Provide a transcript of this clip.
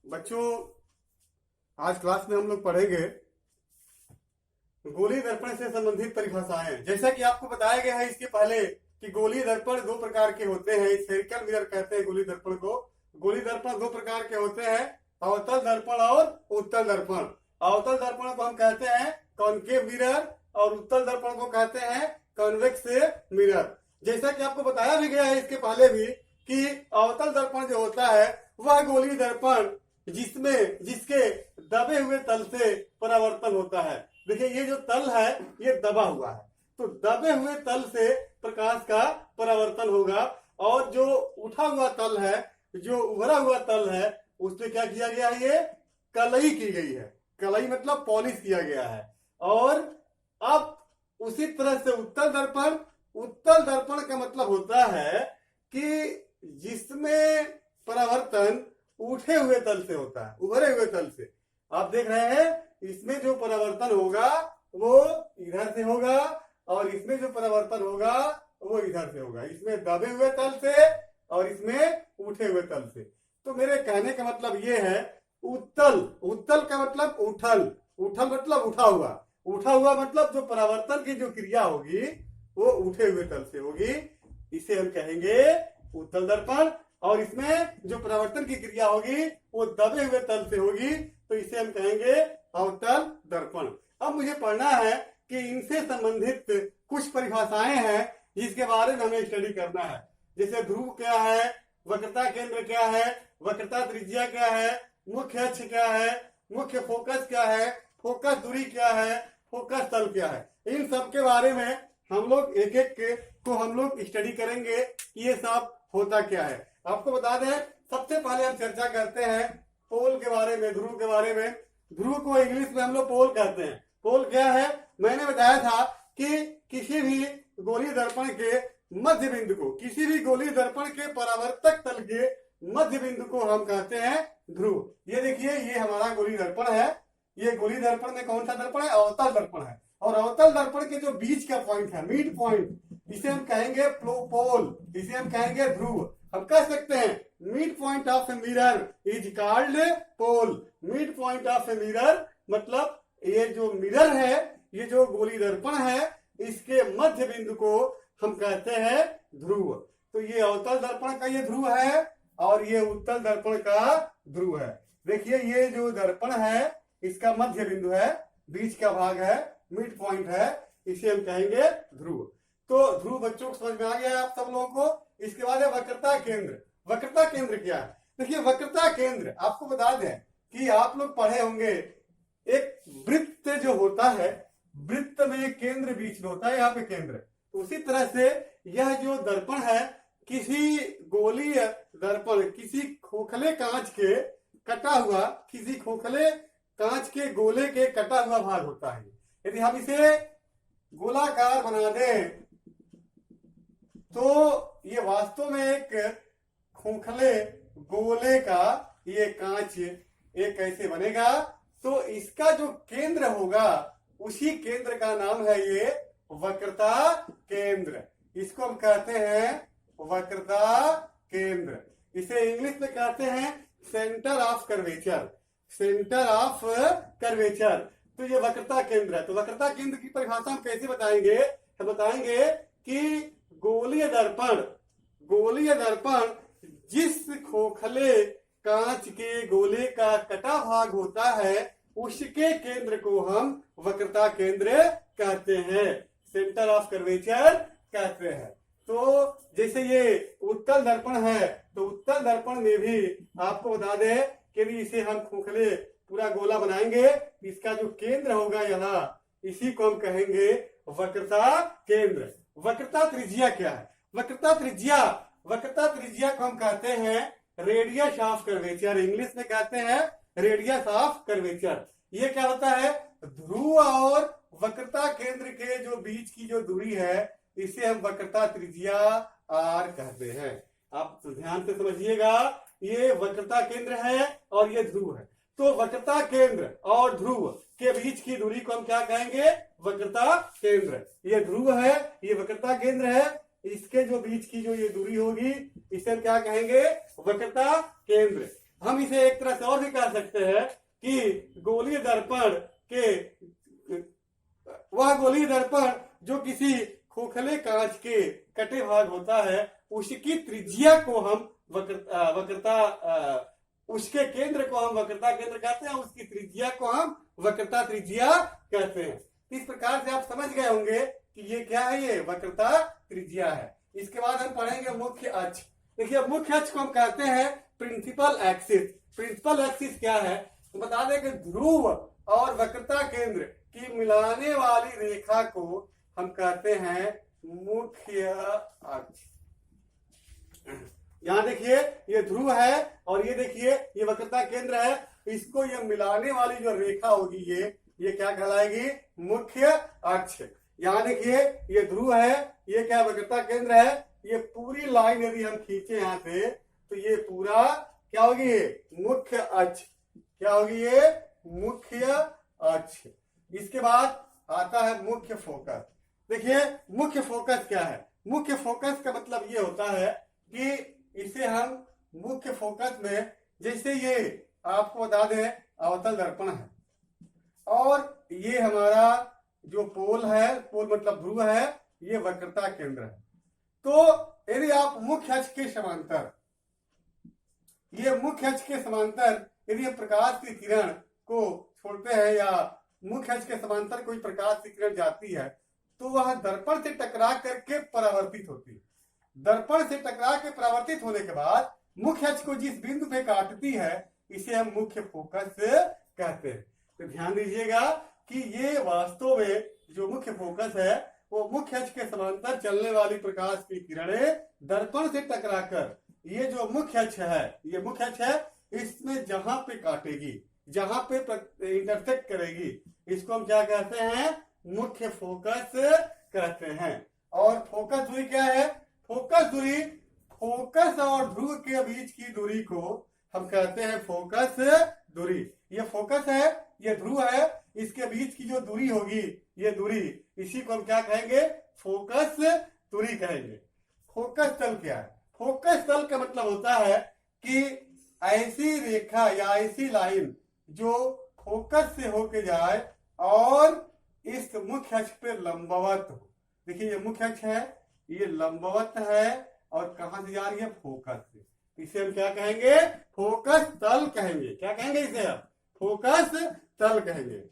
बच्चों, आज क्लास में हम लोग पढ़ेंगे गोलीय दर्पण से संबंधित परिभाषाएं। जैसा कि आपको बताया गया है इसके पहले कि गोलीय दर्पण दो प्रकार के होते हैं। स्फेरिकल मिरर कहते हैं गोलीय दर्पण को। गोलीय दर्पण दो प्रकार के होते हैं, अवतल दर्पण और उत्तल दर्पण। अवतल दर्पण को हम कहते हैं कॉनकेव मिरर और उत्तल दर्पण को कहते हैं कॉन्वेक्स मिरर। जैसा कि आपको बताया भी गया है इसके पहले भी कि अवतल दर्पण जो होता है वह गोलीय दर्पण जिसके दबे हुए तल से परावर्तन होता है। देखिए, ये जो तल है ये दबा हुआ है, तो दबे हुए तल से प्रकाश का परावर्तन होगा। और जो उठा हुआ तल है, जो उभरा हुआ तल है, उस पर क्या किया गया है? ये कलई की गई है। कलई मतलब पॉलिश किया गया है। और अब उसी तरह से उत्तल दर्पण का मतलब होता है कि जिसमें परावर्तन उठे हुए तल से होता है, उभरे हुए तल से। आप देख रहे हैं इसमें जो परावर्तन होगा वो इधर से होगा और इसमें जो परावर्तन होगा वो इधर से होगा। इसमें दबे हुए तल से और इसमें उठे हुए तल से। तो मेरे कहने का मतलब ये है, उत्तल का मतलब उठल मतलब उठा हुआ मतलब जो परावर्तन की जो क्रिया होगी वो उठे हुए तल से होगी, इसे हम कहेंगे उत्तल दर्पण। और इसमें जो परावर्तन की क्रिया होगी वो दबे हुए तल से होगी, तो इसे हम कहेंगे अवतल दर्पण। अब मुझे पढ़ना है कि इनसे संबंधित कुछ परिभाषाएं हैं जिसके बारे में हमें स्टडी करना है। जैसे ध्रुव क्या है, वक्रता केंद्र क्या है, वक्रता त्रिज्या क्या है, मुख्य अक्ष क्या है, मुख्य फोकस क्या है, फोकस दूरी क्या है, फोकस तल क्या है। इन सब के बारे में हम लोग एक एक को हम लोग स्टडी करेंगे कि ये सब होता क्या है। आपको बता दें, सबसे पहले हम चर्चा करते हैं पोल के बारे में, ध्रुव के बारे में। ध्रुव को इंग्लिश में हम लोग पोल कहते हैं। पोल क्या है? मैंने बताया था कि किसी भी गोलीय दर्पण के मध्य बिंदु को, किसी भी गोलीय दर्पण के परावर्तक तल के मध्य बिंदु को हम कहते हैं ध्रुव। ये देखिए, ये हमारा गोलीय दर्पण है। ये गोलीय दर्पण में कौन सा दर्पण है? अवतल दर्पण है। और अवतल दर्पण के जो बीच का पॉइंट है, मिड पॉइंट, इसे हम कहेंगे पोल, इसे हम कहेंगे ध्रुव। हम कह सकते हैं mid point of a mirror is called pole. Mid point of a mirror मतलब ये जो मिरर है, ये जो गोलीय दर्पण है, इसके मध्य बिंदु को हम कहते हैं ध्रुव। तो ये अवतल दर्पण का ये ध्रुव है और ये उत्तल दर्पण का ध्रुव है। देखिए, ये जो दर्पण है इसका मध्य बिंदु है, बीच का भाग है, मिड पॉइंट है, इसे हम कहेंगे ध्रुव। तो ध्रुव बच्चों को समझ में आ गया आप सब लोगों को। इसके बाद है वक्रता केंद्र। वक्रता केंद्र क्या है? देखिए, वक्रता केंद्र आपको बता दें कि आप लोग पढ़े होंगे, एक वृत्त जो होता है, वृत्त में केंद्र बीच में होता है, यहाँ पे केंद्र। तो उसी तरह से यह जो दर्पण है, किसी गोलीय दर्पण, किसी खोखले कांच के कटा हुआ, किसी खोखले कांच के गोले के कटा हुआ भाग होता है। यदि हम इसे गोलाकार बना दें तो ये वास्तव में एक खोखले गोले का ये कांच एक ऐसे बनेगा। तो इसका जो केंद्र होगा उसी केंद्र का नाम है ये वक्रता केंद्र। इसको हम कहते हैं वक्रता केंद्र। इसे इंग्लिश में कहते हैं centre of curvature, centre of curvature. तो ये वक्रता केंद्र है। तो वक्रता केंद्र की परिभाषा हम कैसे बताएंगे? हम बताएंगे कि गोलीय दर्पण जिस खोखले कांच के गोले का कटा भाग होता है उसके केंद्र को हम वक्रता केंद्र कहते हैं, सेंटर ऑफ कर्वेचर कहते हैं। तो जैसे ये उत्तल दर्पण है, तो उत्तल दर्पण में भी आपको बता दें कि इसे हम खोखले पूरा गोला बनाएंगे, इसका जो केंद्र होगा यहाँ, इसी को हम कहेंगे वक्रता केंद्र। वक्रता त्रिज्या क्या है? वक्रता त्रिज्या को हम कहते हैं रेडियस ऑफ कर्वेचर। इंग्लिश में कहते हैं रेडियस ऑफ कर्वेचर। ये क्या होता है? ध्रुव और वक्रता केंद्र के जो बीच की जो दूरी है, इसे हम वक्रता त्रिज्या आर कहते हैं। आप तो ध्यान से समझिएगा, ये वक्रता केंद्र है और ये ध्रुव है। तो वक्रता केंद्र और ध्रुव के बीच की दूरी को हम क्या कहेंगे? वक्रता केंद्र। ये ध्रुव है, ये वक्रता केंद्र है, इसके जो बीच की जो ये दूरी होगी इसे हम क्या कहेंगे? वक्रता केंद्र। हम इसे एक तरह से और भी कह सकते हैं कि गोलीय दर्पण के वह गोलीय दर्पण जो किसी खोखले कांच के कटे भाग होता है, उसकी त्रिज्या को हम उसके केंद्र को हम वक्रता केंद्र कहते हैं, उसकी त्रिज्या को हम वक्रता त्रिज्या कहते हैं। इस प्रकार से आप समझ गए होंगे कि ये क्या है, ये वक्रता त्रिज्या है। इसके बाद हम पढ़ेंगे मुख्य अक्ष। देखिए मुख्य अक्ष को हम कहते हैं प्रिंसिपल एक्सिस। प्रिंसिपल एक्सिस क्या है तो बता दें कि ध्रुव और वक्रता केंद्र की मिलाने वाली रेखा को हम कहते हैं मुख्य अक्ष। यहां देखिए ये ध्रुव है और ये देखिए ये वक्रता केंद्र है, इसको ये मिलाने वाली जो रेखा होगी ये क्या कहलाएगी, मुख्य अक्ष। यहां देखिए ये ध्रुव है, ये क्या वक्रता केंद्र है, ये पूरी लाइन यदि हम खींचे यहां से तो ये पूरा क्या होगी, मुख्य अक्ष। क्या होगी ये, मुख्य अक्ष। इसके बाद आता है मुख्य फोकस। देखिए मुख्य फोकस क्या है, मुख्य फोकस का मतलब ये होता है कि इसे हम मुख्य फोकस में, जैसे ये आपको बता दें अवतल दर्पण है और ये हमारा जो पोल है, पोल मतलब ध्रुव है, ये वक्रता केंद्र है। तो यदि आप मुख्य अक्ष के समांतर, ये मुख्य अक्ष के समांतर यदि हम प्रकाश की किरण को छोड़ते हैं या मुख्य अक्ष के समांतर कोई प्रकाश की किरण जाती है तो वह दर्पण से टकरा करके परावर्तित होती है। दर्पण से टकरा के परावर्तित होने के बाद मुख्य अक्ष को जिस बिंदु पे काटती है इसे हम मुख्य फोकस कहते हैं। तो ध्यान दीजिएगा कि ये वास्तव में जो मुख्य फोकस है वो मुख्य अक्ष के समांतर चलने वाली प्रकाश की किरणें दर्पण से टकराकर ये जो मुख्य अक्ष है, ये मुख्य अक्ष है, इसमें जहां पे काटेगी, जहां पे इंटरसेक्ट करेगी, इसको हम क्या कहते हैं, मुख्य फोकस कहते हैं। और फोकस दूरी क्या है, फोकस दूरी, फोकस और ध्रुव के बीच की दूरी को हम कहते हैं फोकस दूरी। ये फोकस है, ये ध्रुव है, इसके बीच की जो दूरी होगी ये दूरी, इसी को हम क्या कहेंगे, फोकस दूरी कहेंगे। फोकस तल क्या है, फोकस तल का मतलब होता है कि ऐसी रेखा या ऐसी लाइन जो फोकस से होके जाए और इस मुख्य अक्ष पे लंबवत हो। देखिए ये मुख्य अक्ष है, ये लंबवत है और कहां से जा रही है, फोकस से। इसे हम क्या कहेंगे, फोकस तल कहेंगे। क्या कहेंगे इसे हम, फोकस तल कहेंगे।